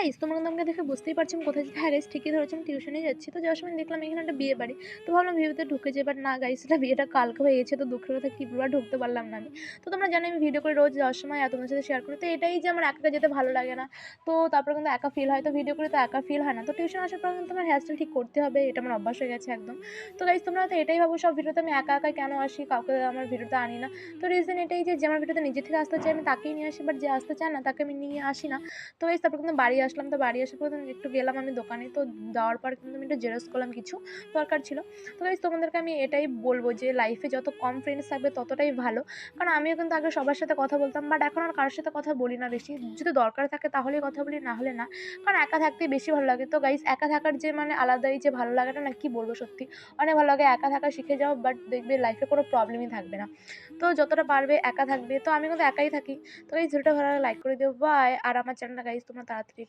Guys তোমরা কিন্তু আমাকে দেখে বুঝতেই পারছো আমি কোথায় যাচ্ছি। হ্যাঁ গাইস ঠিকই ধরেছো, আমি টিউশনেই যাচ্ছি। তো যাওয়ার সময় দেখলাম এখানে একটা বিয়ে বাড়ি। তো ভাবলাম ভিডিওতে ঢুকে যাই, বাট না গাইস এটা বিয়েটা কালকে হয়ে গেছে। তো দুঃখের কথা কি বলবো, আর ঢুকতে পারলাম না আমি। তো তোমরা জানো আমি ভিডিও করে রোজ যাওয়ার সময় তোমাদের সাথে শেয়ার করি। তো এটাই যে আমার একা একা যেতে ভালো লাগে না। তো তারপরে কিন্তু একা ফিল হয়। তো ভিডিও করে তো একা ফিল হয় না। তো টিউশন আসার পর কিন্তু আমার হেয়ার স্টাইল ঠিক করতে হবে। এটা আমার অভ্যাস হয়ে গেছে একদম। তো গাইস তোমরা হয়তো এটাই ভাবো সব ভিডিওতে আমি একা একা কেন আসি, কাউকে আমার ভিডিওতে আনি না। তো রিজন এটাই যে আমার ভিডিওতে নিজে থেকে আসতে চাই আমি তাকেই নিয়ে আসি, বাট যে আসতে চায় না তাকে আমি নিয়ে আসি না। তো গাইস তারপর কিন্তু বাড়ি আসলাম। তো বাড়ি আসার পর কিন্তু একটু গেলাম আমি দোকানে। তো যাওয়ার পর কিন্তু আমি একটু জেরক্স করলাম কিছু, দরকার ছিল। তো গাইস তোমাদেরকে আমি এটাই বলব যে লাইফে যত কম ফ্রেন্ডস থাকবে ততটাই ভালো। কারণ আমিও কিন্তু আগে সবার সাথে কথা বলতাম, বাট এখন আর কারোর সাথে কথা বলি না বেশি। যদি দরকার থাকে তাহলেই কথা বলি, না হলে না। কারণ একা থাকতেই বেশি ভালো লাগে। তো গাইস একা থাকার যে মানে আলাদাই যে ভালো লাগাটা না কি বলবো, সত্যি অনেক ভালো লাগে। একা থাকা শিখে যাও, বাট দেখবে লাইফে কোনো প্রবলেমই থাকবে না। তো যতটা পারবে একা থাকবে। তো আমি কিন্তু একাই থাকি। তো গাইস ভিডিওটা ভালো লাগলে লাইক করে দিও। বাই। আর আমার চ্যানেলটা গাইস তোমরা তাড়াতাড়ি